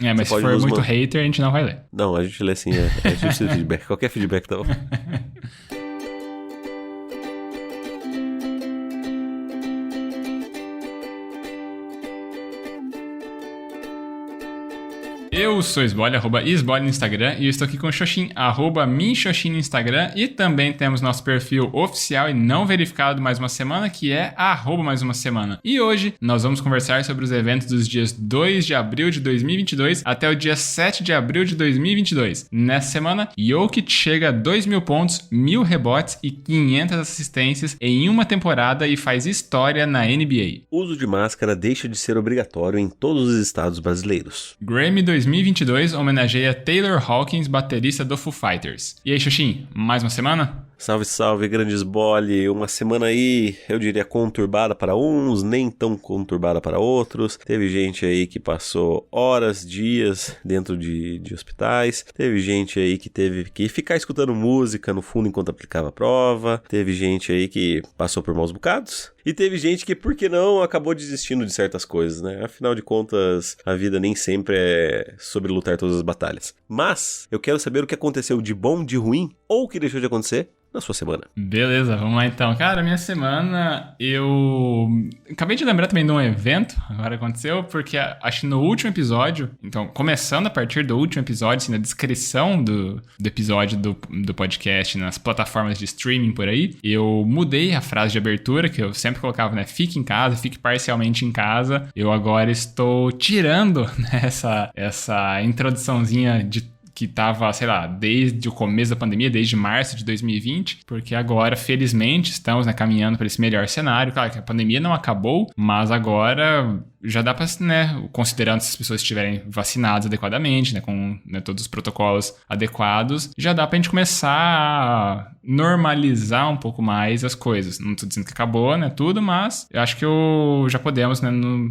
Mas se for muito hater, a gente não vai ler. Não, a gente lê assim, a gente precisa de feedback. Qualquer feedback tá bom. Eu sou Isbole, @Isbole no Instagram, e eu estou aqui com o Xoxin, @minxoxin no Instagram, e também temos nosso perfil oficial e não verificado mais uma semana, que é @mais uma semana. E hoje nós vamos conversar sobre os eventos dos dias 2 de abril de 2022 até o dia 7 de abril de 2022. Nessa semana, Jokic chega a 2.000 pontos, 1.000 rebotes e 500 assistências em uma temporada e faz história na NBA. Uso de máscara deixa de ser obrigatório em todos os estados brasileiros. Grammy 2022 homenageia Taylor Hawkins, baterista do Foo Fighters. E aí, Xoxin, mais uma semana? Salve, salve, grande Isbole. Uma semana aí, eu diria, conturbada para uns, nem tão conturbada para outros. Teve gente aí que passou horas, dias dentro de hospitais. Teve gente aí que teve que ficar escutando música no fundo enquanto aplicava a prova. Teve gente aí que passou por maus bocados. E teve gente que, por que não, acabou desistindo de certas coisas, né? Afinal de contas, a vida nem sempre é sobre lutar todas as batalhas. Mas, eu quero saber o que aconteceu de bom, de ruim, ou o que deixou de acontecer na sua semana. Beleza, vamos lá então. Cara, minha semana, eu acabei de lembrar também de um evento, agora aconteceu, porque acho que no último episódio, então, começando a partir do último episódio, assim, na descrição do episódio do podcast, nas plataformas de streaming por aí, eu mudei a frase de abertura, que eu sempre colocava, né, fique em casa, fique parcialmente em casa. Eu agora estou tirando, né, essa introduçãozinha que tava, sei lá, desde o começo da pandemia, desde março de 2020, porque agora, felizmente, estamos, né, caminhando para esse melhor cenário. Claro que a pandemia não acabou, mas agora já dá para, né, considerando se as pessoas estiverem vacinadas adequadamente, né, com, né, todos os protocolos adequados, já dá pra gente começar a normalizar um pouco mais as coisas. Não tô dizendo que acabou, né, tudo, mas eu acho que já podemos, né,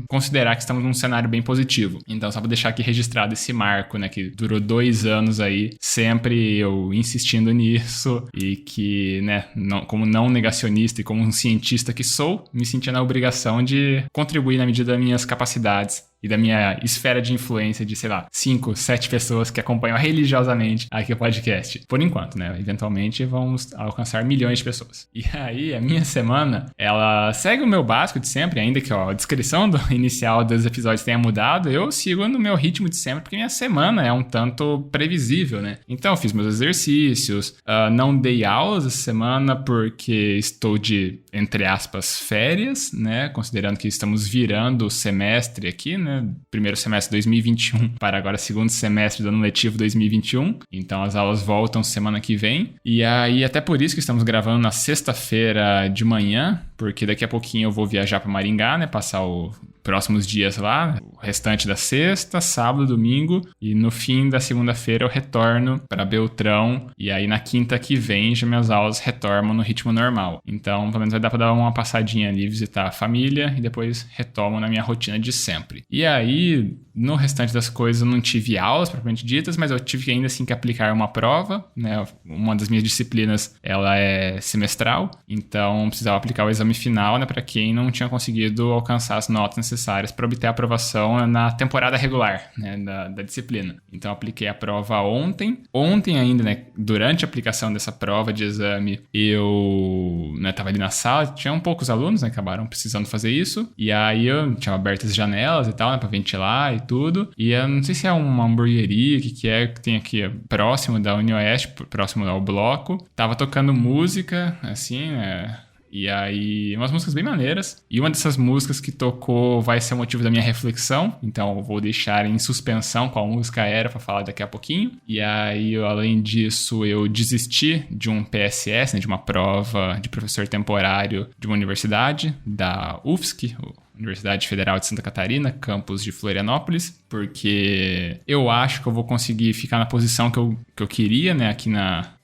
considerar que estamos num cenário bem positivo. Então, só pra deixar aqui registrado esse marco, né, que durou 2 anos aí, sempre eu insistindo nisso, e que, né, como não negacionista e como um cientista que sou, me sentia na obrigação de contribuir na medida das minhas capacidades e da minha esfera de influência de, sei lá, 5, 7 pessoas que acompanham religiosamente aqui o podcast. Por enquanto, né? Eventualmente vamos alcançar milhões de pessoas. E aí, a minha semana, ela segue o meu básico de sempre, ainda que a descrição inicial dos episódios tenha mudado, eu sigo no meu ritmo de sempre, porque minha semana é um tanto previsível, né? Então, eu fiz meus exercícios, não dei aulas essa semana porque estou de, entre aspas, férias, né? Considerando que estamos virando o semestre aqui, né? Primeiro semestre 2021 para agora segundo semestre do ano letivo 2021. Então as aulas voltam semana que vem. E aí até por isso que estamos gravando na sexta-feira de manhã, porque daqui a pouquinho eu vou viajar para Maringá, né? Passar os próximos dias lá, o restante da sexta, sábado, domingo, e no fim da segunda-feira eu retorno para Beltrão, e aí na quinta que vem já minhas aulas retornam no ritmo normal. Então, pelo menos vai dar para dar uma passadinha ali, visitar a família, e depois retomo na minha rotina de sempre. E aí, no restante das coisas eu não tive aulas propriamente ditas, mas eu tive ainda assim que aplicar uma prova, né? Uma das minhas disciplinas, ela é semestral, então precisava aplicar o exame final, né? Para quem não tinha conseguido alcançar as notas necessárias para obter a aprovação na temporada regular, né, da disciplina. Então, eu apliquei a prova ontem. Ontem ainda, né, durante a aplicação dessa prova de exame, eu, né, tava ali na sala, tinham poucos alunos, né, acabaram precisando fazer isso, e aí eu tinha aberto as janelas e tal, né, para ventilar e tudo, e eu não sei se é uma hamburgueria, que tem aqui próximo da UniOeste, próximo ao bloco, tava tocando música, assim, né, e aí, umas músicas bem maneiras. E uma dessas músicas que tocou vai ser o motivo da minha reflexão. Então, eu vou deixar em suspensão qual música era para falar daqui a pouquinho. E aí, além disso, eu desisti de um PSS, né, de uma prova de professor temporário de uma universidade, da UFSC, Universidade Federal de Santa Catarina, campus de Florianópolis, porque eu acho que eu vou conseguir ficar na posição que eu queria, né, aqui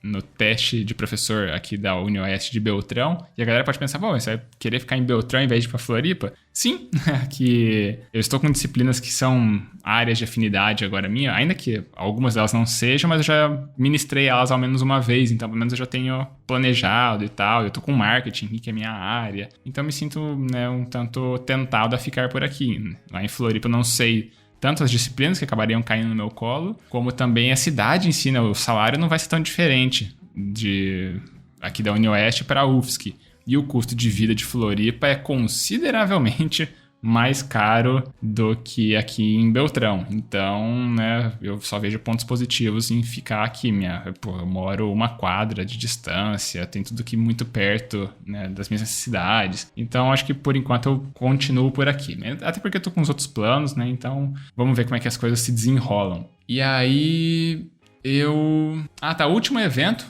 no teste de professor aqui da UniOeste de Beltrão. E a galera pode pensar, pô, você vai querer ficar em Beltrão ao invés de ir pra Floripa? Sim, que eu estou com disciplinas que são áreas de afinidade agora minha, ainda que algumas delas não sejam, mas eu já ministrei elas ao menos uma vez, então pelo menos eu já tenho planejado e tal, eu tô com marketing, que é a minha área, então eu me sinto, né, um tanto tentado a ficar por aqui. Lá em Floripa eu não sei tanto as disciplinas que acabariam caindo no meu colo, como também a cidade em si, né? O salário não vai ser tão diferente aqui da UniOeste para a UFSC. E o custo de vida de Floripa é consideravelmente mais caro do que aqui em Beltrão. Então, né, eu só vejo pontos positivos em ficar aqui. Eu moro 1 quadra de distância, tem tudo aqui muito perto, né, das minhas necessidades. Então, acho que por enquanto eu continuo por aqui. Até porque eu tô com os outros planos, né? Então, vamos ver como é que as coisas se desenrolam. E aí... o último evento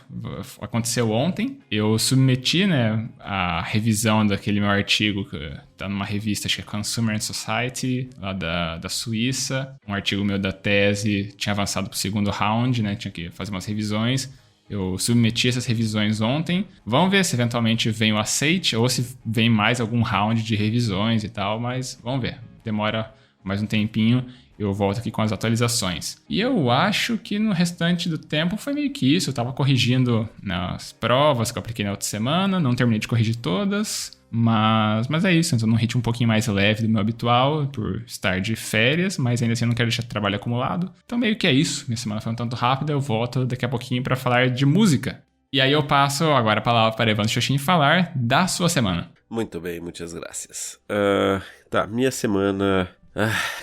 aconteceu ontem. Eu submeti, né, a revisão daquele meu artigo que tá numa revista, acho que é Consumer and Society, lá da Suíça. Um artigo meu da tese tinha avançado pro 2º round, né, tinha que fazer umas revisões. Eu submeti essas revisões ontem. Vamos ver se eventualmente vem o aceite ou se vem mais algum round de revisões e tal, mas vamos ver. Demora mais um tempinho. Eu volto aqui com as atualizações. E eu acho que no restante do tempo foi meio que isso. Eu tava corrigindo nas provas que eu apliquei na outra semana. Não terminei de corrigir todas. Mas é isso. Então, num ritmo um pouquinho mais leve do meu habitual, por estar de férias. Mas ainda assim, eu não quero deixar o trabalho acumulado. Então, meio que é isso. Minha semana foi um tanto rápida. Eu volto daqui a pouquinho para falar de música. E aí eu passo agora a palavra para Evandro Xoxin falar da sua semana. Muito bem, muitas graças. Minha semana...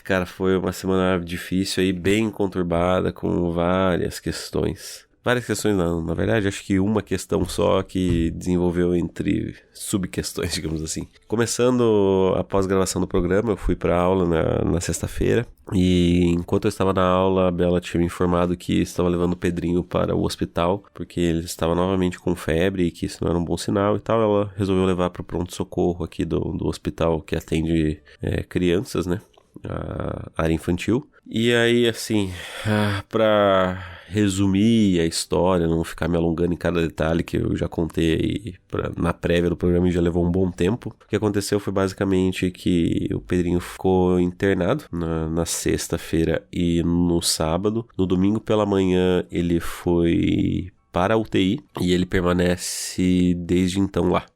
cara, foi uma semana difícil aí, bem conturbada, com várias questões. Várias questões não, na verdade acho que uma questão só que desenvolveu entre subquestões, digamos assim. Começando a pós-gravação do programa, eu fui pra aula na sexta-feira. E enquanto eu estava na aula, a Bela tinha me informado que estava levando o Pedrinho para o hospital, porque ele estava novamente com febre e que isso não era um bom sinal e tal. Ela resolveu levar para o pronto-socorro aqui do hospital que atende crianças, né? A área infantil. E aí, assim, pra resumir a história, não ficar me alongando em cada detalhe que eu já contei aí na prévia do programa e já levou um bom tempo. O que aconteceu foi basicamente que o Pedrinho ficou internado na sexta-feira e no sábado. No domingo pela manhã ele foi para a UTI e ele permanece desde então lá.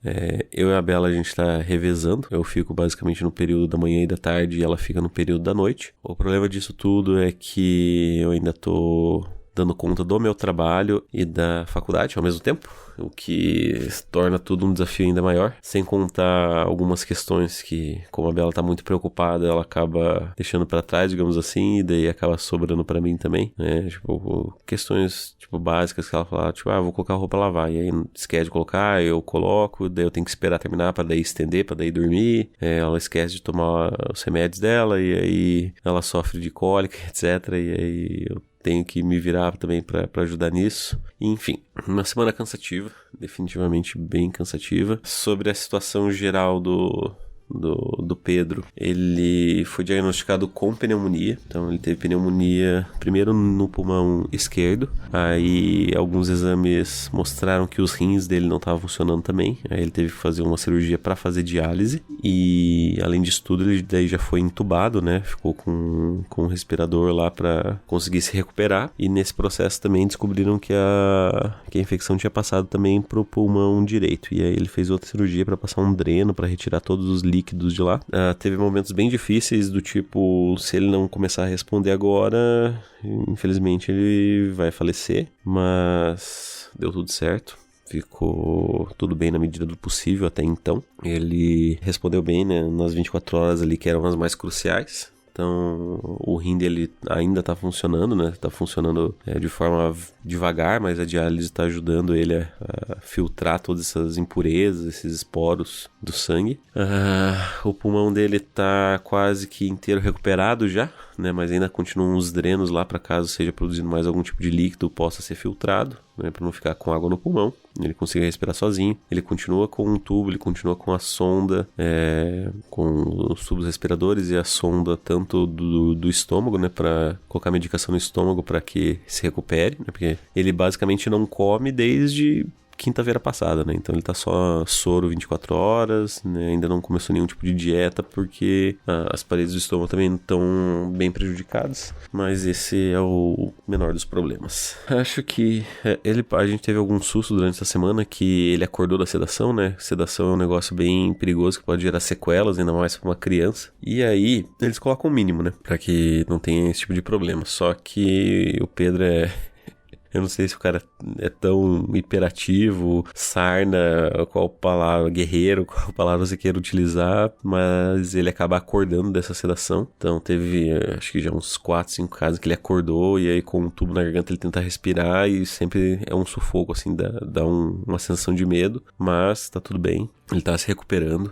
Eu e a Bela, a gente tá revezando. Eu fico basicamente no período da manhã e da tarde e ela fica no período da noite. O problema disso tudo é que eu ainda tô dando conta do meu trabalho e da faculdade ao mesmo tempo, o que torna tudo um desafio ainda maior, sem contar algumas questões que, como a Bela tá muito preocupada, ela acaba deixando pra trás, digamos assim, e daí acaba sobrando pra mim também, né, questões, básicas que ela fala, vou colocar a roupa a lavar, e aí esquece de colocar, eu coloco, daí eu tenho que esperar terminar pra daí estender, pra daí dormir, ela esquece de tomar os remédios dela, e aí ela sofre de cólica, etc, e aí eu tenho que me virar também pra ajudar nisso. Enfim, uma semana cansativa, definitivamente bem cansativa. Sobre a situação geral do Pedro, ele foi diagnosticado com pneumonia. Então ele teve pneumonia primeiro no pulmão esquerdo, aí alguns exames mostraram que os rins dele não estavam funcionando também, aí ele teve que fazer uma cirurgia para fazer diálise e além disso tudo ele daí já foi entubado, né, ficou com um respirador lá para conseguir se recuperar, e nesse processo também descobriram que a infecção tinha passado também pro pulmão direito, e aí ele fez outra cirurgia para passar um dreno para retirar todos os líquidos de lá. Teve momentos bem difíceis do tipo, se ele não começar a responder agora, infelizmente ele vai falecer, mas deu tudo certo. Ficou tudo bem na medida do possível até então. Ele respondeu bem, né, nas 24 horas ali que eram as mais cruciais. Então, o rim dele ainda tá funcionando, né? Tá funcionando de forma devagar, mas a diálise tá ajudando ele a filtrar todas essas impurezas, esses esporos do sangue. O pulmão dele tá quase que inteiro recuperado já, né? Mas ainda continuam uns drenos lá para caso seja produzindo mais algum tipo de líquido possa ser filtrado, né? Para não ficar com água no pulmão. Ele consiga respirar sozinho. Ele continua com um tubo, ele continua com a sonda, com os tubos respiradores e a sonda tanto do estômago, né, para colocar medicação no estômago para que se recupere, né, porque ele basicamente não come desde quinta-feira passada, né? Então ele tá só soro 24 horas, né? Ainda não começou nenhum tipo de dieta, porque as paredes do estômago também estão bem prejudicadas. Mas esse é o menor dos problemas. Acho que a gente teve algum susto durante essa semana que ele acordou da sedação, né? Sedação é um negócio bem perigoso que pode gerar sequelas, ainda mais pra uma criança. E aí, eles colocam o mínimo, né? Pra que não tenha esse tipo de problema. Só que o Pedro eu não sei se o cara é tão hiperativo, sarna, qual palavra, guerreiro, qual palavra você queira utilizar, mas ele acaba acordando dessa sedação. Então teve, acho que já uns 4, 5 casos que ele acordou e aí com um tubo na garganta ele tenta respirar e sempre é um sufoco, assim, dá uma sensação de medo, mas tá tudo bem, ele tá se recuperando,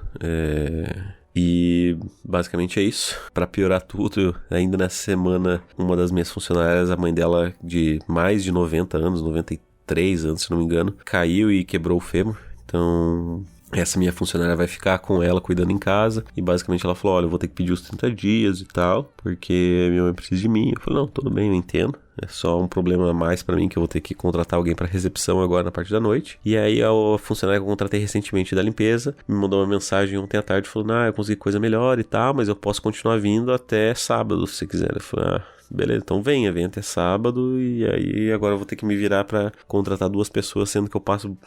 E basicamente é isso. Pra piorar tudo, ainda nessa semana, uma das minhas funcionárias, a mãe dela de mais de 90 anos, 93 anos, se não me engano, caiu e quebrou o fêmur. Então, essa minha funcionária vai ficar com ela cuidando em casa. E basicamente ela falou, olha, eu vou ter que pedir os 30 dias e tal, porque minha mãe precisa de mim. Eu falei, não, tudo bem, eu entendo. É só um problema a mais pra mim, que eu vou ter que contratar alguém pra recepção agora na parte da noite. E aí a funcionária que eu contratei recentemente da limpeza me mandou uma mensagem ontem à tarde falando, eu consegui coisa melhor e tal, mas eu posso continuar vindo até sábado, se você quiser. Eu falei, beleza, então vem até sábado. E aí agora eu vou ter que me virar pra contratar 2 pessoas, sendo que eu passo,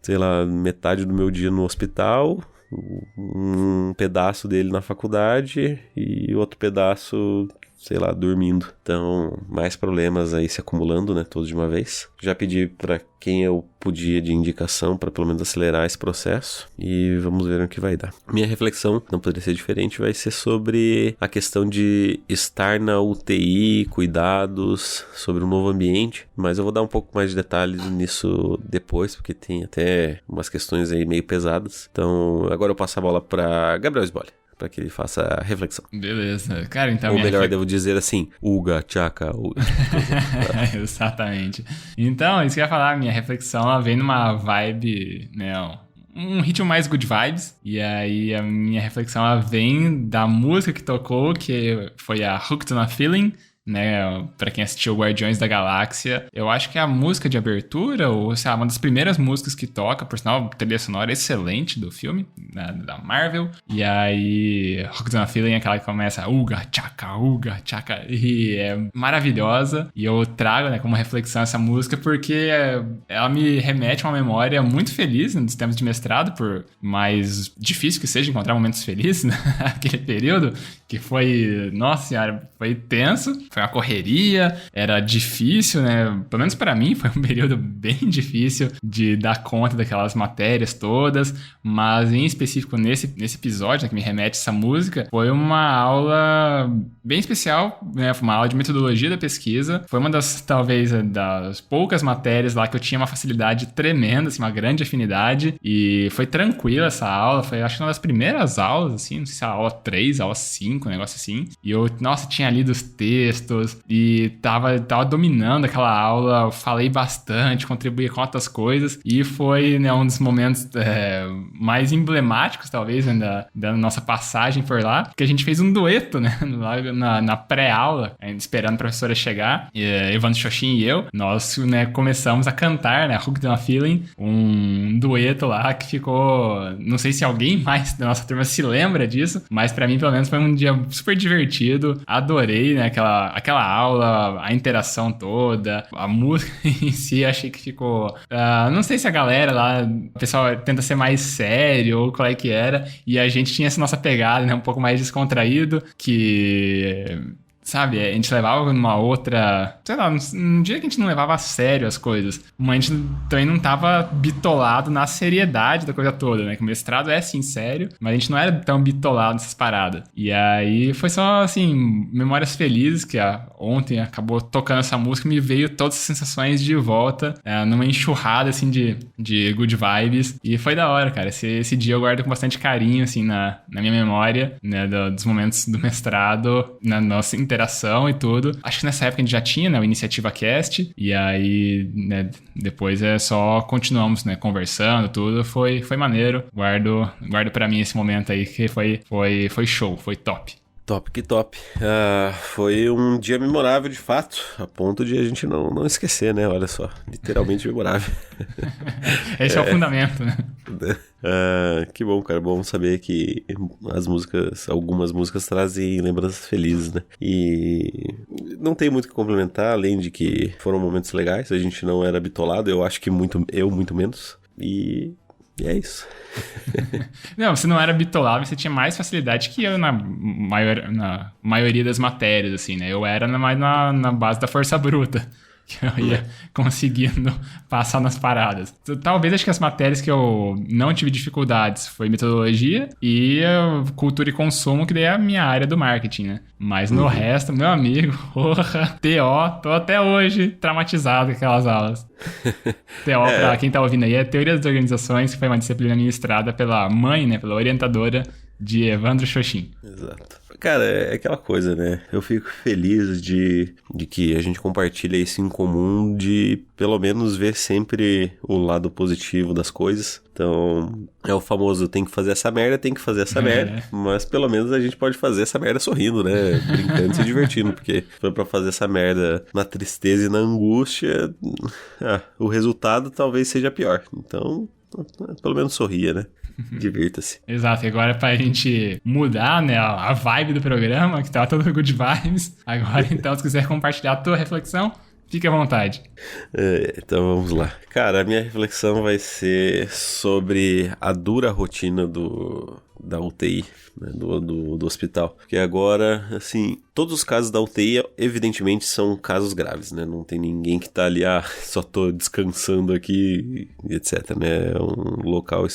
sei lá, metade do meu dia no hospital, um pedaço dele na faculdade e outro pedaço, sei lá, dormindo. Então, mais problemas aí se acumulando, né, todos de uma vez. Já pedi pra quem eu podia de indicação para pelo menos acelerar esse processo e vamos ver no que vai dar. Minha reflexão, não poderia ser diferente, vai ser sobre a questão de estar na UTI, cuidados, sobre um novo ambiente, mas eu vou dar um pouco mais de detalhes nisso depois, porque tem até umas questões aí meio pesadas. Então, agora eu passo a bola para Gabriel Sboli, para que ele faça a reflexão. Beleza. Cara, então... Ou melhor, devo dizer assim, Uga, Chaka, Exatamente. Então, isso que eu ia falar, minha reflexão, ela vem numa vibe, né, um ritmo mais good vibes. E aí a minha reflexão, ela vem da música que tocou, que foi a Hooked on a Feeling, né, pra quem assistiu Guardiões da Galáxia. Eu acho que é a música de abertura, ou sei lá, uma das primeiras músicas que toca, por sinal, trilha sonora excelente do filme, da Marvel. E aí, Hooked on a Feeling é aquela que começa Uga, Chaka, e é maravilhosa. E eu trago, né, como reflexão essa música porque ela me remete a uma memória muito feliz, né, dos tempos de mestrado, por mais difícil que seja encontrar momentos felizes naquele período, que foi, nossa senhora, foi tenso. Foi uma correria, era difícil, né? Pelo menos pra mim foi um período bem difícil de dar conta daquelas matérias todas, mas em específico nesse episódio, né, que me remete a essa música, foi uma aula bem especial, né? Foi uma aula de metodologia da pesquisa. Foi uma das, talvez, das poucas matérias lá que eu tinha uma facilidade tremenda, assim, uma grande afinidade, e foi tranquila essa aula, foi acho que uma das primeiras aulas, assim, não sei se é a aula 3, aula 5, um negócio assim, e eu, nossa, tinha lido os textos e tava dominando aquela aula, eu falei bastante, contribuí com outras coisas e foi, né, um dos momentos mais emblemáticos, talvez, né, da nossa passagem por lá, que a gente fez um dueto, né, na pré-aula, esperando a professora chegar, Evandro Xoxin e eu, nós, né, começamos a cantar, né, Hooked on a Feeling, um dueto lá que ficou, não sei se alguém mais da nossa turma se lembra disso, mas pra mim, pelo menos, foi um dia super divertido, adorei, né, aquela aula, a interação toda, a música em si, achei que ficou... não sei se a galera lá, o pessoal tenta ser mais sério ou qual é que era, e a gente tinha essa nossa pegada, né, um pouco mais descontraído, que... sabe, a gente levava numa outra... sei lá, um dia que a gente não levava a sério as coisas, mas a gente também não tava bitolado na seriedade da coisa toda, né? Que o mestrado é, sim, sério, mas a gente não era tão bitolado nessas paradas. E aí foi só, assim, memórias felizes, que ontem acabou tocando essa música e me veio todas as sensações de volta, numa enxurrada, assim, de good vibes. E foi da hora, cara. Esse dia eu guardo com bastante carinho, assim, na minha memória, né? Dos momentos do mestrado, na nossa interação e tudo. Acho que nessa época a gente já tinha, né, o Iniciativa Cast, e aí, né, depois só continuamos, né, conversando, tudo. Foi maneiro. Guardo pra mim esse momento aí, que foi show, foi top. Top, que top. Foi um dia memorável, de fato, a ponto de a gente não esquecer, né? Olha só, literalmente memorável. Esse é o fundamento, né? Que bom, cara. Bom saber que algumas músicas trazem lembranças felizes, né? E não tem muito o que complementar, além de que foram momentos legais. A gente não era bitolado, eu acho que muito menos. E é isso. Não, você não era bitolável, você tinha mais facilidade que eu na maioria das matérias, assim, né? Eu era mais na base da força bruta, que eu ia conseguindo passar nas paradas. Talvez acho que as matérias que eu não tive dificuldades foi metodologia e cultura e consumo, que daí é a minha área do marketing, né? Mas no resto, meu amigo, porra, TO, tô até hoje traumatizado com aquelas aulas. TO, pra quem tá ouvindo aí, é Teoria das Organizações, que foi uma disciplina ministrada pela mãe, né? Pela orientadora de Evandro Xoxin. Exato. Cara, é aquela coisa, né? Eu fico feliz de que a gente compartilha isso em comum, de pelo menos ver sempre o lado positivo das coisas. Então, é o famoso, tem que fazer essa merda, mas pelo menos a gente pode fazer essa merda sorrindo, né? Brincando e se divertindo, porque se for pra fazer essa merda na tristeza e na angústia, o resultado talvez seja pior. Então, pelo menos sorria, né? Divirta-se. Exato, e agora pra gente mudar, né, a vibe do programa, que tá todo good vibes, agora então, se quiser compartilhar a tua reflexão, fique à vontade. Então vamos lá. Cara, a minha reflexão vai ser sobre a dura rotina da UTI, né, do hospital. Porque agora, assim, todos os casos da UTI, evidentemente, são casos graves, né? Não tem ninguém que tá ali, só tô descansando aqui, etc, né? É um local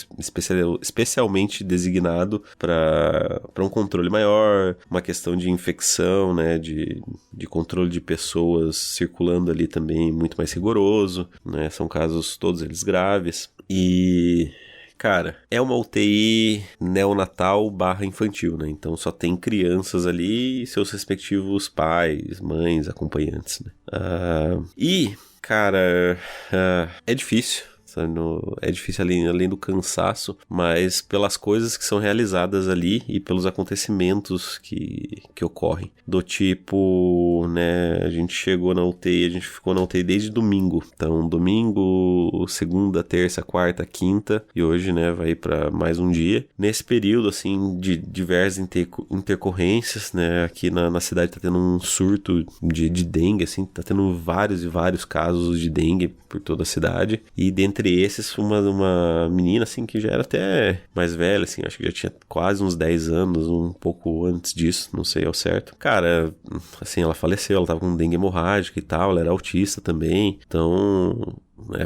especialmente designado para um controle maior, uma questão de infecção, né? De controle de pessoas circulando ali também muito mais rigoroso, né? São casos todos eles graves. E... cara, é uma UTI neonatal / infantil, né? Então só tem crianças ali e seus respectivos pais, mães, acompanhantes, né? Cara, é difícil. É difícil além do cansaço, mas pelas coisas que são realizadas ali e pelos acontecimentos que ocorrem. Do tipo, né, a gente ficou na UTI desde domingo. Então, domingo, segunda, terça, quarta, quinta e hoje, né, vai para mais um dia. Nesse período, assim, de diversas intercorrências, né, aqui na cidade tá tendo um surto de dengue, assim, tá tendo vários e vários casos de dengue por toda a cidade. E dentre esses, uma menina, assim, que já era até mais velha, assim, acho que já tinha quase uns 10 anos, um pouco antes disso, não sei ao certo. Cara, assim, ela faleceu, ela tava com dengue hemorrágica e tal, ela era autista também, então...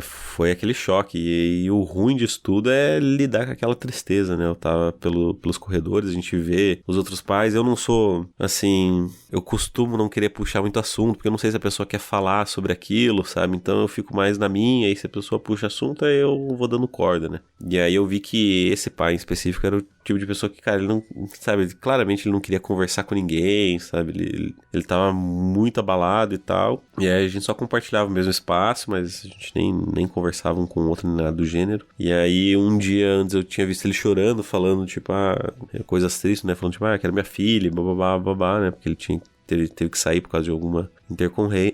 foi aquele choque, e o ruim disso tudo é lidar com aquela tristeza, né? Eu tava pelos corredores, a gente vê os outros pais, eu não sou, assim, eu costumo não querer puxar muito assunto, porque eu não sei se a pessoa quer falar sobre aquilo, sabe? Então eu fico mais na minha, e se a pessoa puxa assunto, aí eu vou dando corda, né? E aí eu vi que esse pai em específico era o tipo de pessoa que, cara, ele não, sabe, claramente ele não queria conversar com ninguém, sabe? Ele tava muito abalado e tal, e aí a gente só compartilhava o mesmo espaço, mas a gente nem conversava um com o outro, nem nada do gênero. E aí, um dia antes eu tinha visto ele chorando, falando, tipo, coisas tristes, né? Falando, tipo, que era minha filha, babá, né? Porque ele teve que sair por causa de alguma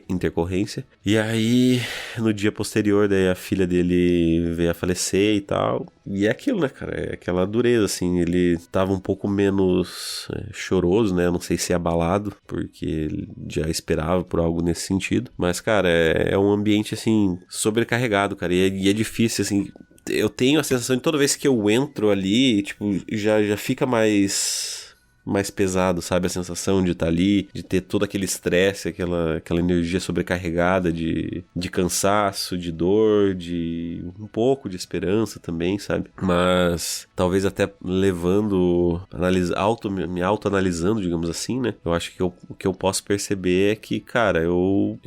intercorrência. E aí, no dia posterior, daí a filha dele veio a falecer e tal. E é aquilo, né, cara? É aquela dureza, assim. Ele tava um pouco menos choroso, né? Eu não sei se abalado, porque ele já esperava por algo nesse sentido. Mas, cara, é um ambiente, assim, sobrecarregado, cara. E é difícil, assim... Eu tenho a sensação de toda vez que eu entro ali, tipo, já fica mais pesado, sabe? A sensação de estar ali, de ter todo aquele estresse, aquela energia sobrecarregada de cansaço, de dor, de um pouco de esperança também, sabe? Mas talvez até levando, me autoanalisando, digamos assim, né? Eu acho que o que eu posso perceber é que, cara, eu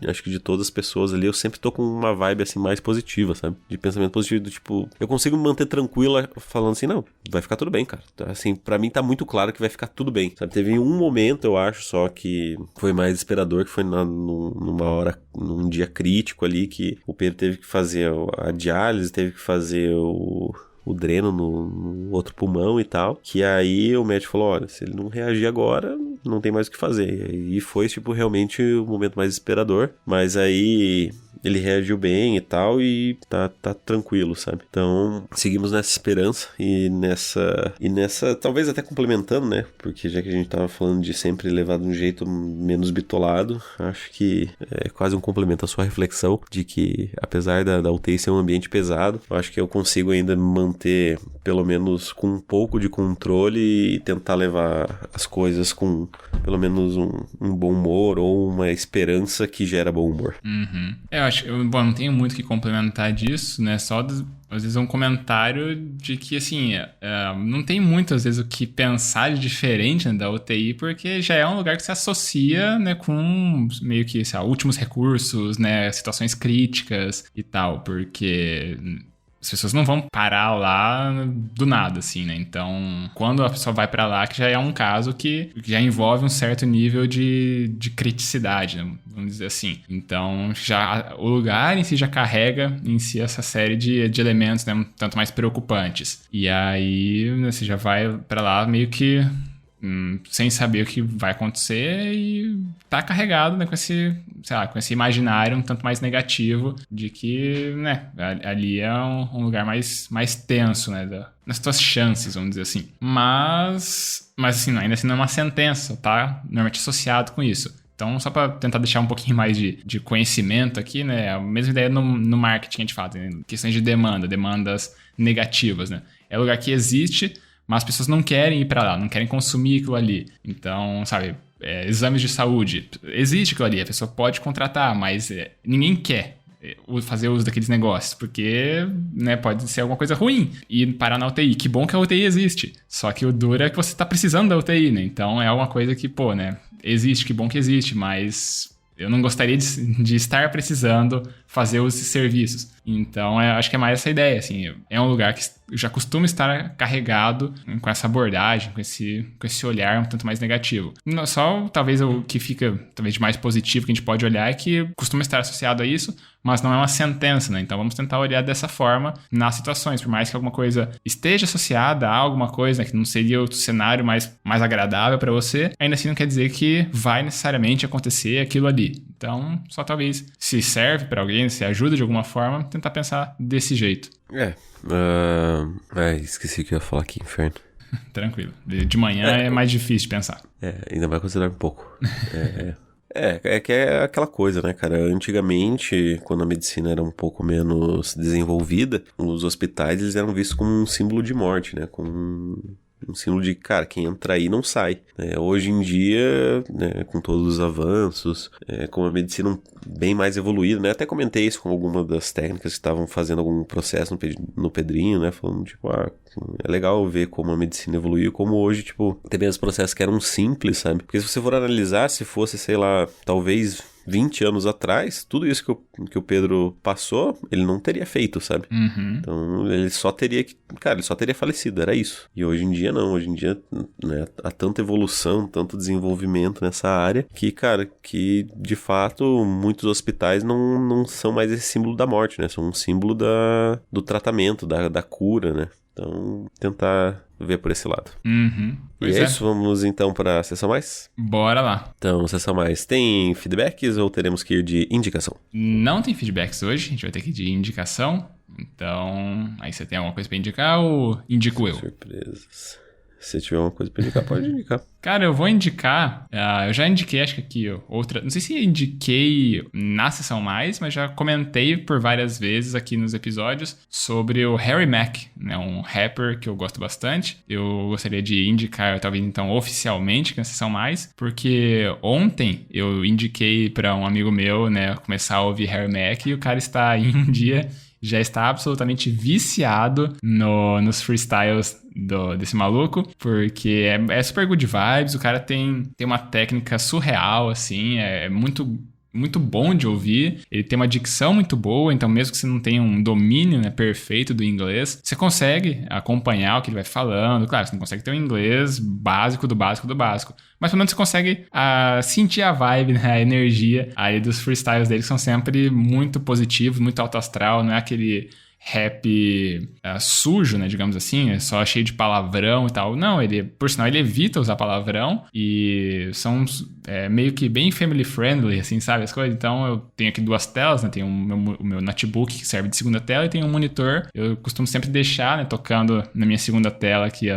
acho que de todas as pessoas ali, eu sempre tô com uma vibe assim mais positiva, sabe? De pensamento positivo, do tipo, eu consigo me manter tranquila falando assim, não, vai ficar tudo bem, cara. Assim, pra mim tá muito claro que vai ficar tudo bem, sabe? Teve um momento, eu acho, só que foi mais desesperador, que foi numa hora, num dia crítico ali, que o Pedro teve que fazer a diálise, teve que fazer o o dreno no outro pulmão e tal, que aí o médico falou, olha, se ele não reagir agora, não tem mais o que fazer. E foi, tipo, realmente o momento mais desesperador, mas aí ele reagiu bem e tal, e tá tranquilo, sabe? Então, seguimos nessa esperança e nessa, talvez até complementando, né? Porque já que a gente tava falando de sempre levar de um jeito menos bitolado, acho que é quase um complemento à sua reflexão de que, apesar da UTI ser um ambiente pesado, eu acho que eu consigo ainda manter, pelo menos com um pouco de controle e tentar levar as coisas com, pelo menos, um bom humor ou uma esperança que gera bom humor. Uhum. Bom, não tenho muito o que complementar disso, né? Só, às vezes, um comentário de que, assim, não tem muito, às vezes, o que pensar de diferente, né, da UTI, porque já é um lugar que se associa, né, com meio que, sei lá, últimos recursos, né, situações críticas e tal, porque as pessoas não vão parar lá do nada, assim, né? Então, quando a pessoa vai pra lá, que já é um caso que já envolve um certo nível de criticidade, né? Vamos dizer assim. Então, já o lugar em si já carrega em si essa série de elementos, né? Um tanto mais preocupantes. E aí, né, você já vai pra lá meio que sem saber o que vai acontecer e tá carregado, né, com esse, sei lá, com esse imaginário um tanto mais negativo de que, né, ali é um lugar mais tenso, né, nas tuas chances, vamos dizer assim. Mas assim, ainda assim não é uma sentença, tá normalmente associado com isso. Então, só para tentar deixar um pouquinho mais de conhecimento aqui, né, a mesma ideia no marketing que a gente fala, né, questões de demandas negativas, né, é um lugar que existe, mas as pessoas não querem ir pra lá, não querem consumir aquilo ali. Então, sabe, exames de saúde, existe aquilo ali, a pessoa pode contratar, mas ninguém quer fazer uso daqueles negócios, porque, né, pode ser alguma coisa ruim e parar na UTI. Que bom que a UTI existe, só que o duro é que você tá precisando da UTI, né? Então é uma coisa que, pô, né, existe, que bom que existe, mas eu não gostaria de estar precisando fazer os serviços. Então, acho que é mais essa ideia, assim. É um lugar que já costuma estar carregado com essa abordagem, com esse olhar um tanto mais negativo. Só, talvez, o que fica, talvez, de mais positivo que a gente pode olhar é que costuma estar associado a isso, mas não é uma sentença, né? Então, vamos tentar olhar dessa forma nas situações. Por mais que alguma coisa esteja associada a alguma coisa, né, que não seria o cenário mais agradável para você, ainda assim não quer dizer que vai necessariamente acontecer aquilo ali. Então, só talvez, se serve para alguém, se ajuda de alguma forma, tentar pensar desse jeito. Esqueci que eu ia falar aqui, inferno. Tranquilo. De manhã é mais difícil de pensar. Ainda vai considerar um pouco. Que é aquela coisa, né, cara? Antigamente, quando a medicina era um pouco menos desenvolvida, os hospitais eles eram vistos como um símbolo de morte, né? Como um símbolo de, cara, quem entra aí não sai. Hoje em dia, né, com todos os avanços, com a medicina bem mais evoluída, né? Até comentei isso com alguma das técnicas que estavam fazendo algum processo no Pedrinho, né? Falando, tipo, é legal ver como a medicina evoluiu, como hoje, tipo, tem mesmo processos que eram simples, sabe? Porque se você for analisar, se fosse, sei lá, talvez 20 anos atrás, tudo isso que o Pedro passou, ele não teria feito, sabe? Uhum. Então, ele só teria falecido, era isso. E hoje em dia, não. Hoje em dia, né, há tanta evolução, tanto desenvolvimento nessa área, que, cara, que, de fato, muitos hospitais não são mais esse símbolo da morte, né? São um símbolo do tratamento, da cura, né? Então, tentar ver por esse lado. Uhum. E é isso, vamos então para a sessão mais? Bora lá. Então, sessão mais, tem feedbacks ou teremos que ir de indicação? Não tem feedbacks hoje, a gente vai ter que ir de indicação. Então, aí você tem alguma coisa pra indicar ou indico eu? Surpresas. Se tiver uma coisa pra indicar, pode indicar. Cara, eu vou indicar, eu já indiquei, acho que aqui, outra, não sei se indiquei na sessão mais, mas já comentei por várias vezes aqui nos episódios sobre o Harry Mack, né, um rapper que eu gosto bastante. Eu gostaria de indicar, talvez então, oficialmente na sessão mais, porque ontem eu indiquei pra um amigo meu, né, começar a ouvir Harry Mack e o cara está em um dia... já está absolutamente viciado nos freestyles desse maluco, porque é super good vibes, o cara tem uma técnica surreal, assim, é muito... muito bom de ouvir, ele tem uma dicção muito boa, então mesmo que você não tenha um domínio, né, perfeito do inglês, você consegue acompanhar o que ele vai falando. Claro, você não consegue ter um inglês básico do básico do básico, mas pelo menos você consegue sentir a vibe, né, a energia aí dos freestyles dele, que são sempre muito positivos, muito alto astral, não é aquele rap sujo, né, digamos assim, é só cheio de palavrão e tal. Não, por sinal, ele evita usar palavrão e são meio que bem family friendly, assim, sabe, as coisas. Então, eu tenho aqui 2 telas, né, tenho o meu notebook que serve de segunda tela e tenho um monitor. Eu costumo sempre deixar, né, tocando na minha segunda tela aqui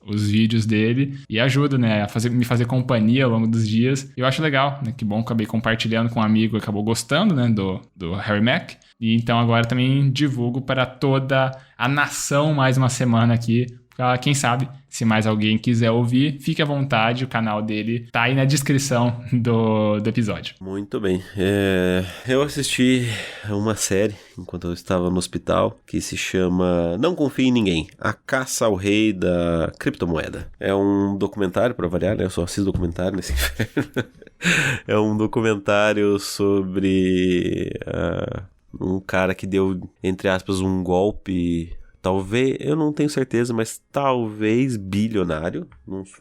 os vídeos dele e ajuda, né, a me fazer companhia ao longo dos dias. Eu acho legal, né, que bom, acabei compartilhando com um amigo e acabou gostando, né, do Harry Mack. E então agora também divulgo para toda a nação mais uma semana aqui. Quem sabe, se mais alguém quiser ouvir, fique à vontade, o canal dele tá aí na descrição do episódio. Muito bem. Eu assisti uma série enquanto eu estava no hospital que se chama Não Confie em Ninguém, A Caça ao Rei da Criptomoeda. É um documentário, para variar, né? Eu só assisto documentário nesse inferno. É um documentário sobre um cara que deu, entre aspas, um golpe... Talvez, eu não tenho certeza, mas talvez bilionário.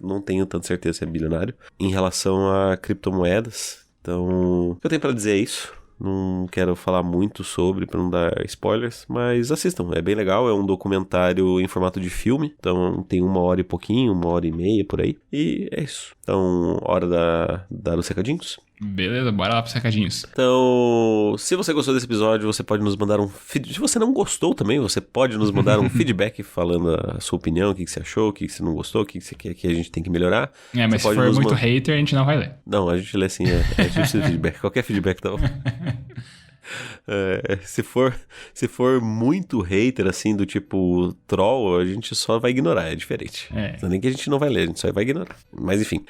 Não tenho tanta certeza se é bilionário. Em relação a criptomoedas. Então, o que eu tenho pra dizer é isso. Não quero falar muito sobre, pra não dar spoilers. Mas assistam, é bem legal. É um documentário em formato de filme. Então, tem 1 hora e pouquinho, 1h30 por aí. E é isso. Então, hora dar os recadinhos. Beleza, bora lá pros recadinhos. Então, se você gostou desse episódio, você pode nos mandar se você não gostou também, você pode nos mandar um feedback falando a sua opinião, o que você achou, o que você não gostou, o que você quer que a gente tem que melhorar. Mas se for muito hater, a gente não vai ler. Não, a gente lê assim, a gente precisa de feedback. Qualquer feedback tá bom. Se for muito hater, assim, do tipo troll, a gente só vai ignorar, é diferente. Não é nem que a gente não vai ler, a gente só vai ignorar. Mas enfim,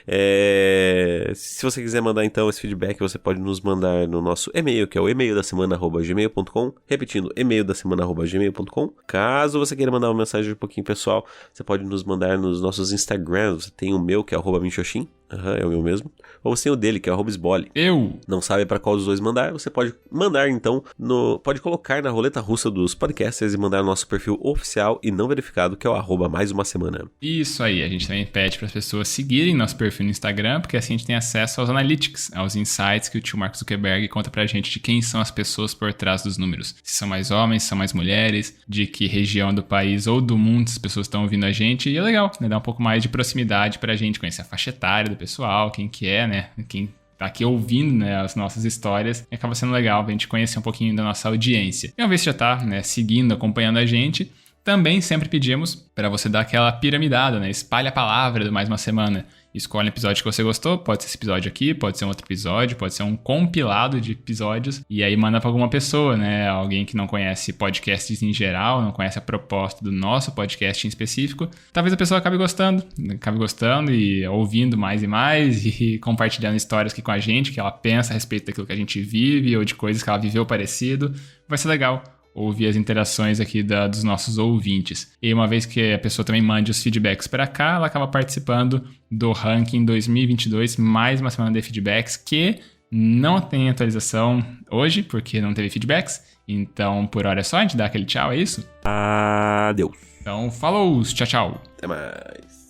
se você quiser mandar então esse feedback, você pode nos mandar no nosso e-mail, que é o e-maildasemana@gmail.com. Repetindo, e-maildasemana@gmail.com. Caso você queira mandar uma mensagem um pouquinho pessoal, você pode nos mandar nos nossos Instagrams. Você tem o meu, que é @minxoxin. É o meu mesmo. Ou você tem o dele, que é @sbole. Não sabe para qual dos dois mandar? Você pode mandar, então, pode colocar na roleta russa dos podcasters e mandar no nosso perfil oficial e não verificado, que é o @mais-uma-semana. Isso aí, a gente também pede para as pessoas seguirem nosso perfil no Instagram, porque assim a gente tem acesso aos analytics, aos insights que o tio Mark Zuckerberg conta pra gente de quem são as pessoas por trás dos números. Se são mais homens, se são mais mulheres, de que região do país ou do mundo as pessoas estão ouvindo a gente. E é legal, né? Dá um pouco mais de proximidade pra gente conhecer a faixa etária do pessoal, quem que é, né? Quem tá aqui ouvindo, né, as nossas histórias, e acaba sendo legal a gente conhecer um pouquinho da nossa audiência. E uma vez que já tá, né, seguindo, acompanhando a gente, também sempre pedimos para você dar aquela piramidada, né? Espalha a palavra do Mais Uma Semana. Escolhe um episódio que você gostou, pode ser esse episódio aqui, pode ser um outro episódio, pode ser um compilado de episódios, e aí manda para alguma pessoa, né? Alguém que não conhece podcasts em geral, não conhece a proposta do nosso podcast em específico. Talvez a pessoa acabe gostando e ouvindo mais e mais e compartilhando histórias aqui com a gente, que ela pensa a respeito daquilo que a gente vive ou de coisas que ela viveu parecido. Vai ser legal ouvir as interações aqui dos nossos ouvintes. E uma vez que a pessoa também mande os feedbacks para cá, ela acaba participando do ranking 2022, mais uma semana de feedbacks, que não tem atualização hoje, porque não teve feedbacks. Então, por hora é só, a gente dá aquele tchau, é isso? Adeus. Então, falou, tchau, tchau. Até mais.